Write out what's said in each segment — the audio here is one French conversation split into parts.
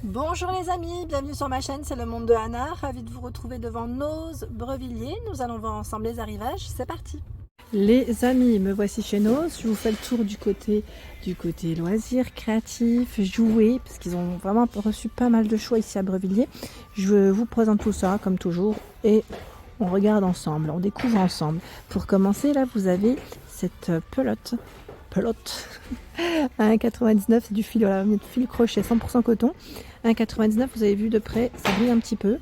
Bonjour les amis, bienvenue sur ma chaîne, c'est le monde de Anna. Ravie de vous retrouver devant Nose Brevilliers. Nous allons voir ensemble les arrivages, c'est parti. Les amis, me voici chez Nose. Je vous fais le tour du côté loisirs, créatifs, jouets, parce qu'ils ont vraiment reçu pas mal de choix ici à Brevilliers. Je vous présente tout ça comme toujours et on regarde ensemble, on découvre ensemble. Pour commencer, là vous avez cette pelote à 1,99, c'est du fil, voilà, fil crochet 100% coton. 1,99, vous avez vu de près, ça brille un petit peu.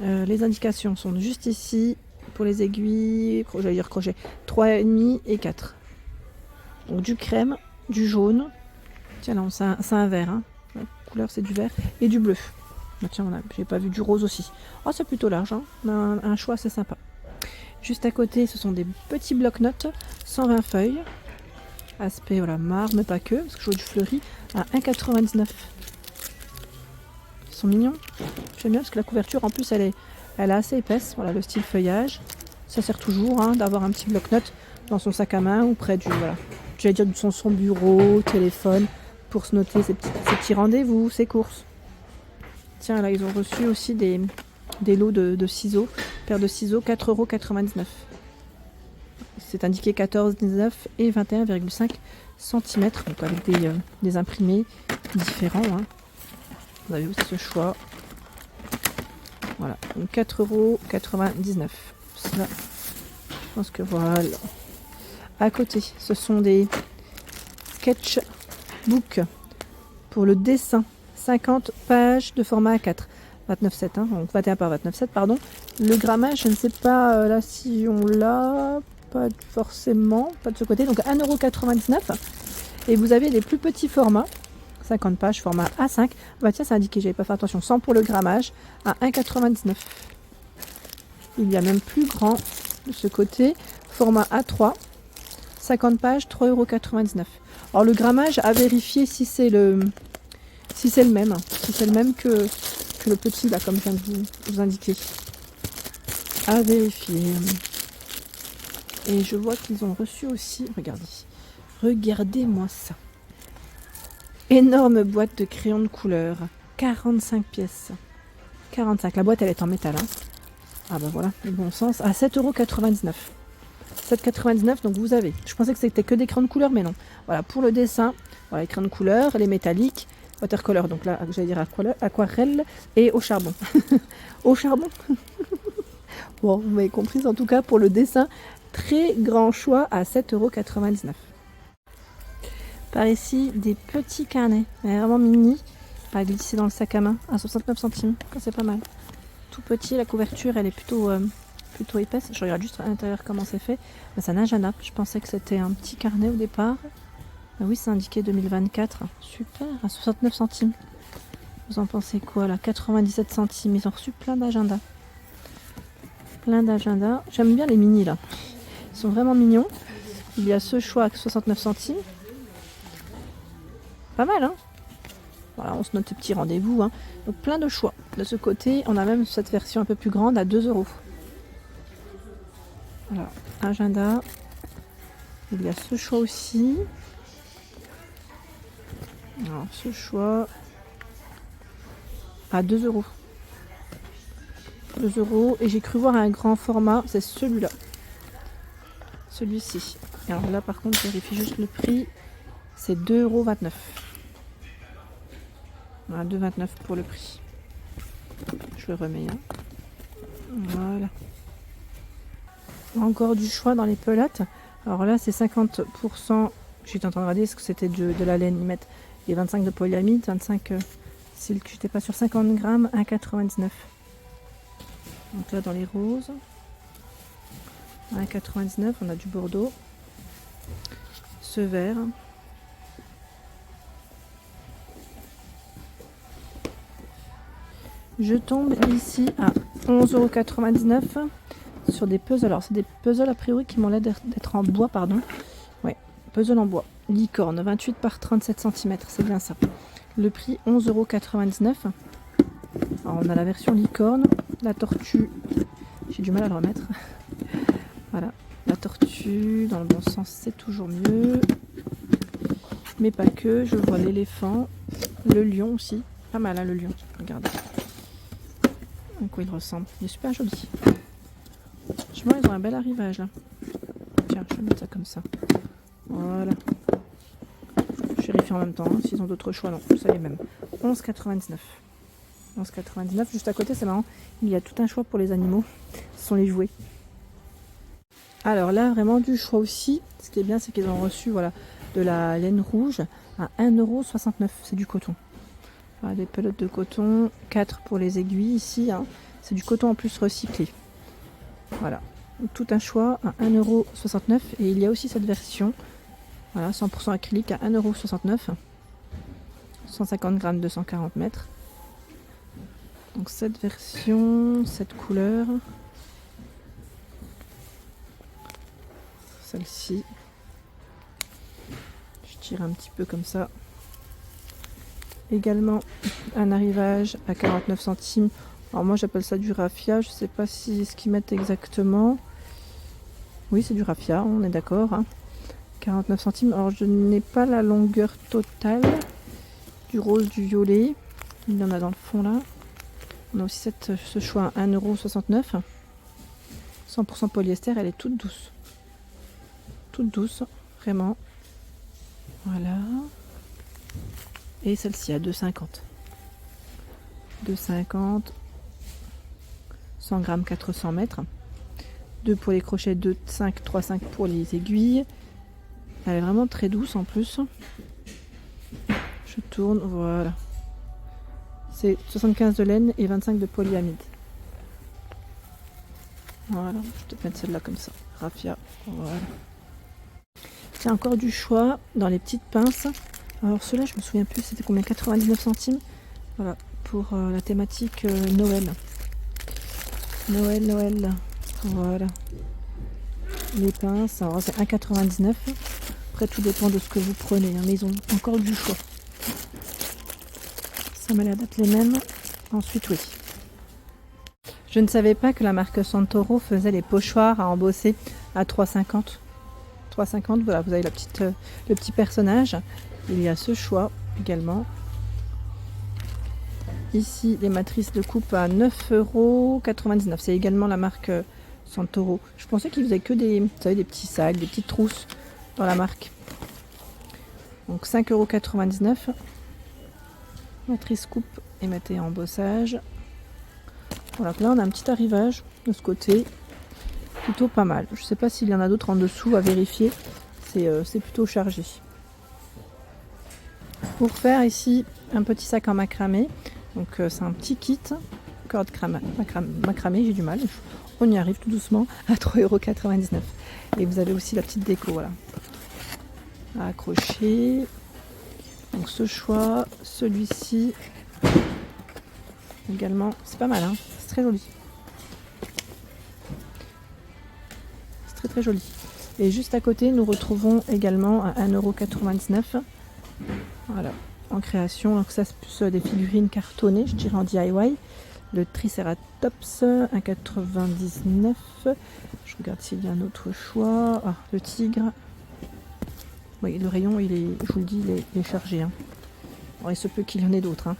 Les indications sont juste ici pour les aiguilles, j'allais dire crochet 3,5 et 4. Donc du crème, du jaune, tiens là c'est un vert, hein. La couleur c'est du vert et du bleu. Bah, tiens, j'ai pas vu du rose aussi. Oh, c'est plutôt large, hein. On a un choix assez sympa. Juste à côté, ce sont des petits blocs-notes, 120 feuilles. Aspect voilà, marre, mais pas que, parce que je vois du fleuri à 1,99. Ils sont mignons. J'aime bien parce que la couverture en plus elle est assez épaisse. Voilà le style feuillage. Ça sert toujours hein, d'avoir un petit bloc-notes dans son sac à main ou près du voilà. J'allais dire de son bureau, téléphone, pour se noter ses petits rendez-vous, ses courses. Tiens là ils ont reçu aussi des lots de ciseaux, paire de ciseaux 4,99 €. C'est indiqué 14,19 et 21,5 cm, donc avec des imprimés différents. Hein. Vous avez aussi ce choix. Voilà, donc 4,99 €. Ça, je pense que voilà. À côté, ce sont des sketchbooks pour le dessin. 50 pages de format A4. 29,7, hein, donc 21 par 29,7, pardon. Le grammage, je ne sais pas là si on l'a. Pas forcément, pas de ce côté, donc 1,99 €. Et vous avez les plus petits formats, 50 pages, format A5. Bah tiens, c'est indiqué, j'avais pas fait attention, 100 pour le grammage, à 1,99 €. Il y a même plus grand de ce côté, format A3, 50 pages, 3,99 €. Alors le grammage, à vérifier si c'est le même, que le petit, là, comme je viens de vous indiquer. À vérifier. Et je vois qu'ils ont reçu aussi, regardez-moi ça. Énorme boîte de crayons de couleur, 45 pièces. 45, la boîte elle est en métal. Hein. Ah bah voilà, le bon sens, à 7,99 €. 7,99 €, donc vous avez. Je pensais que c'était que des crayons de couleur, mais non. Voilà, pour le dessin, voilà, les crayons de couleur, les métalliques, watercolor, donc là, j'allais dire aquarelle, et au charbon. Au charbon. Bon, vous m'avez compris, en tout cas, pour le dessin, très grand choix à 7,99 €. Par ici, des petits carnets, vraiment mini, à glisser dans le sac à main, à 69 centimes, c'est pas mal. Tout petit, la couverture, elle est plutôt épaisse. Je regarde juste à l'intérieur comment c'est fait. C'est un agenda, je pensais que c'était un petit carnet au départ. Ah oui, c'est indiqué 2024, super, à 69 centimes. Vous en pensez quoi là? 97 centimes, ils ont reçu plein d'agendas. J'aime bien les mini là. Ils sont vraiment mignons. Il y a ce choix à 69 centimes. Pas mal, hein? Voilà, on se note ces petits rendez-vous. Hein. Donc plein de choix. De ce côté, on a même cette version un peu plus grande à 2 €. Voilà, agenda. Il y a ce choix aussi. Alors, ce choix à 2 €. 2 € et j'ai cru voir un grand format, c'est celui-là. Celui-ci. Alors là par contre, je vérifie juste le prix. C'est 2,29 €. Voilà, 2,29 € pour le prix. Je le remets. Hein. Voilà. Encore du choix dans les pelotes. Alors là, c'est 50%. J'étais en train de regarder ce que c'était de la laine. Ils mettent les 25 de polyamide, 25 silk. J'étais pas sur 50 grammes, 1,99 €. Donc là, dans les roses, 1,99 €. On a du bordeaux. Ce vert. Je tombe ici à 11,99 € sur des puzzles. Alors, c'est des puzzles a priori qui m'ont l'air d'être en bois, pardon. Ouais, puzzle en bois. Licorne, 28 par 37 cm, c'est bien ça. Le prix, 11,99 €. Alors, on a la version licorne, la tortue. J'ai du mal à le remettre. Voilà, la tortue, dans le bon sens, c'est toujours mieux. Mais pas que, je vois l'éléphant, le lion aussi. Pas mal hein, le lion, regardez. À quoi il ressemble. Il est super joli. Franchement, ils ont un bel arrivage là. Tiens, je vais mettre ça comme ça. Voilà. Je vérifie en même temps, hein, s'ils ont d'autres choix. Non, ça y est même. 11,99. 11,99. Juste à côté, c'est marrant. Il y a tout un choix pour les animaux. Ce sont les jouets. Alors là, vraiment du choix aussi. Ce qui est bien, c'est qu'ils ont reçu voilà, de la laine rouge à 1,69 €. C'est du coton. Voilà, des pelotes de coton. 4 pour les aiguilles ici. Hein. C'est du coton en plus recyclé. Voilà. Tout un choix à 1,69 €. Et il y a aussi cette version. Voilà, 100% acrylique à 1,69 €. 150 grammes, 240 mètres. Donc cette version, cette couleur. Celle-ci. Je tire un petit peu comme ça. Également un arrivage à 49 centimes. Alors moi j'appelle ça du raffia. Je ne sais pas si ce qu'ils mettent exactement. Oui, c'est du raffia, on est d'accord. Hein. 49 centimes. Alors je n'ai pas la longueur totale du rose, du violet. Il y en a dans le fond là. On a aussi ce choix à 1,69 €. 100% polyester, elle est toute douce. Toute douce, vraiment. Voilà. Et celle-ci à 2,50 €. 2,50 €. 100 grammes, 400 mètres. 2 pour les crochets, 2,5 €, 3,5 € pour les aiguilles. Elle est vraiment très douce en plus. Je tourne, voilà. C'est 75 de laine et 25 de polyamide. Voilà, je vais te mettre celle-là comme ça. Raffia, voilà. Il y a encore du choix dans les petites pinces. Alors ceux-là, je me souviens plus, c'était combien? 99 centimes. Voilà, pour la thématique Noël. Noël. Voilà. Les pinces, alors c'est 1,99 €. Après, tout dépend de ce que vous prenez. Hein, mais ils ont encore du choix. Ça m'a l'air d'être les mêmes. Ensuite, oui. Je ne savais pas que la marque Santoro faisait les pochoirs à embosser à 3,50 €. 3,50 €, voilà, vous avez le petit personnage. Il y a ce choix également. Ici, les matrices de coupe à 9,99 €. C'est également la marque Santoro. Je pensais qu'ils faisaient que des petits sacs, des petites trousses dans la marque. Donc 5,99 €. Matrice coupe et maté embossage. Voilà, là on a un petit arrivage de ce côté. Plutôt pas mal. Je ne sais pas s'il y en a d'autres en dessous à vérifier. C'est plutôt chargé. Pour faire ici un petit sac en macramé. Donc c'est un petit kit. Corde macramé, j'ai du mal. On y arrive tout doucement à 3,99 €. Et vous avez aussi la petite déco, voilà. À accrocher. Donc ce choix, celui-ci également, c'est pas mal, hein, c'est très joli. C'est très très joli. Et juste à côté, nous retrouvons également à 1,99 €. Voilà, en création. Donc ça, c'est plus des figurines cartonnées, je dirais en DIY. Le Triceratops, 1,99 €. Je regarde s'il y a un autre choix. Ah, le tigre. Oui, le rayon, je vous le dis, il est chargé. Hein. Alors, il se peut qu'il y en ait d'autres. Hein.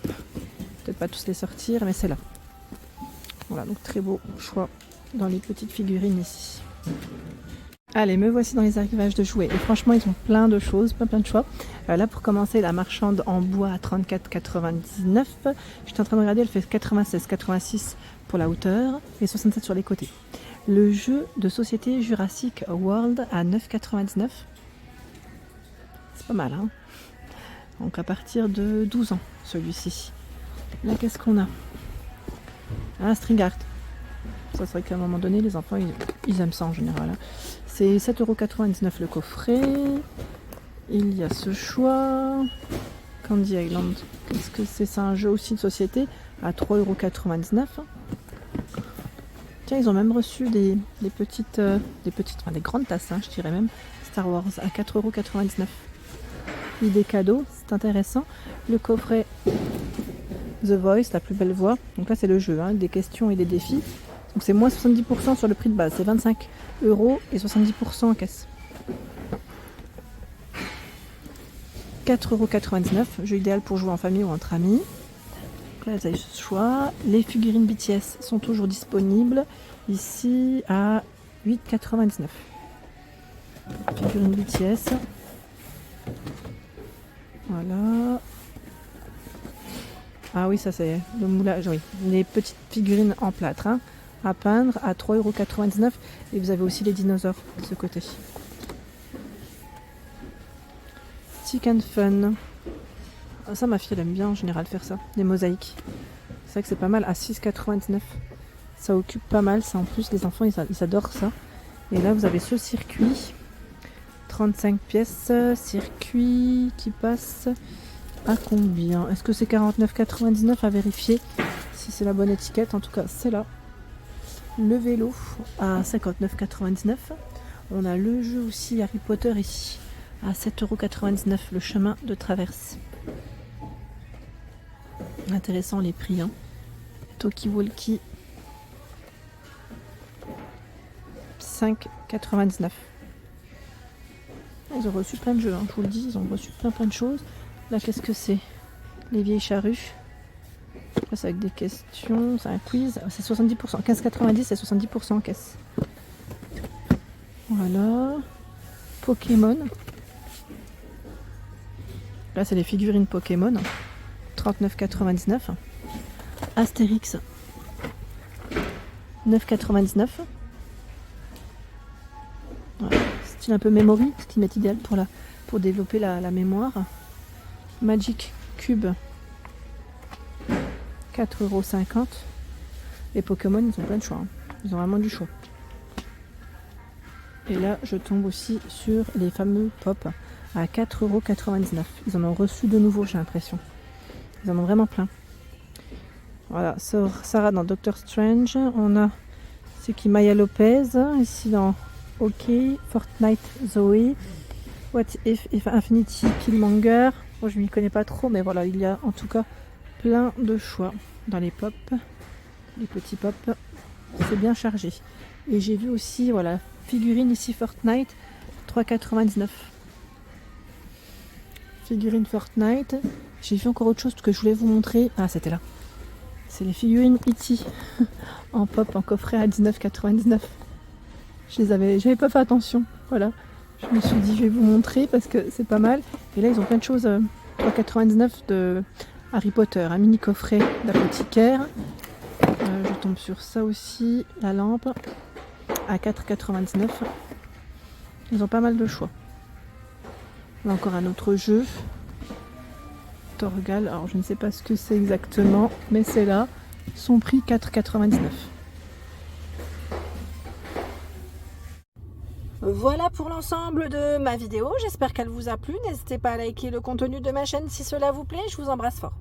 Peut-être pas tous les sortir, mais c'est là. Voilà, donc très beau choix dans les petites figurines ici. Allez, me voici dans les arrivages de jouets. Et franchement, ils ont plein de choses, plein de choix. Là, pour commencer, la marchande en bois à 34,99 €. Je suis en train de regarder, elle fait 96,86 pour la hauteur et 67 sur les côtés. Le jeu de société Jurassic World à 9,99 €. C'est pas mal, hein. Donc à partir de 12 ans, celui-ci. Là, qu'est-ce qu'on a? Un string art. Ça serait qu'à un moment donné, les enfants, ils aiment ça en général. Hein. C'est 7,99 € le coffret. Il y a ce choix. Candy Island. Qu'est-ce que c'est? C'est un jeu aussi de société à 3,99 €. Tiens, ils ont même reçu des grandes tasses, hein, je dirais même. Star Wars à 4,99 €. Idée cadeau, c'est intéressant. Le coffret The Voice, la plus belle voix. Donc là, c'est le jeu, hein, des questions et des défis. Donc c'est moins 70% sur le prix de base. C'est 25 € et 70% en caisse. 4,99 €. Jeu idéal pour jouer en famille ou entre amis. Là, vous avez ce choix. Les figurines BTS sont toujours disponibles. Ici à 8,99. Figurines BTS. Voilà. Ah oui, ça c'est le moulage. Oui, les petites figurines en plâtre hein, à peindre à 3,99 €. Et vous avez aussi les dinosaures de ce côté. Stick and Fun. Ça, ma fille, elle aime bien en général faire ça, des mosaïques. C'est vrai que c'est pas mal à 6,99 €. Ça occupe pas mal, ça en plus, les enfants, ils adorent ça. Et là, vous avez ce circuit, 35 pièces, circuit qui passe à combien? Est-ce que c'est 49,99 € à vérifier si c'est la bonne étiquette? En tout cas, c'est là. Le vélo à 59,99 €. On a le jeu aussi Harry Potter ici à 7,99 €, le chemin de traverse. Intéressant les prix. Hein. Talkie Walkie 5,99 €. Ils ont reçu plein de jeux, hein, je vous le dis, ils ont reçu plein de choses. Là, qu'est-ce que c'est? Les vieilles charrues. Là, c'est avec des questions, c'est un quiz. C'est 70%, 15,90 € et 70% en caisse. Voilà. Pokémon. Là, c'est les figurines Pokémon. 39,99 €. Astérix. 9,99 €. Voilà. Style un peu memory, ce qui m'est idéal pour développer la mémoire. Magic Cube. 4,50 €. Les Pokémon, ils ont plein de choix. Hein. Ils ont vraiment du choix. Et là, je tombe aussi sur les fameux Pop à 4,99 €. Ils en ont reçu de nouveau, j'ai l'impression. Ils en ont vraiment plein. Voilà, Sarah dans Doctor Strange. On a c'est qui Maya Lopez ici dans OK, Fortnite Zoe, What If Infinity Killmonger. Bon, je m'y connais pas trop, mais voilà, il y a en tout cas plein de choix dans les pop, les petits pop. C'est bien chargé. Et j'ai vu aussi, voilà, figurine ici Fortnite, 3,99 €. Figurine Fortnite. J'ai vu encore autre chose que je voulais vous montrer. Ah, c'était là. C'est les figurines E.T. en pop, en coffret à 19,99 €. J'avais pas fait attention. Voilà. Je me suis dit, je vais vous montrer parce que c'est pas mal. Et là, ils ont plein de choses. 3,99 € de Harry Potter, un mini coffret d'apothicaire. Je tombe sur ça aussi, la lampe à 4,99 €. Ils ont pas mal de choix. Là encore un autre jeu. Torgal, alors je ne sais pas ce que c'est exactement, mais c'est là. Son prix 4,99 €. Voilà pour l'ensemble de ma vidéo. J'espère qu'elle vous a plu. N'hésitez pas à liker le contenu de ma chaîne si cela vous plaît. Je vous embrasse fort.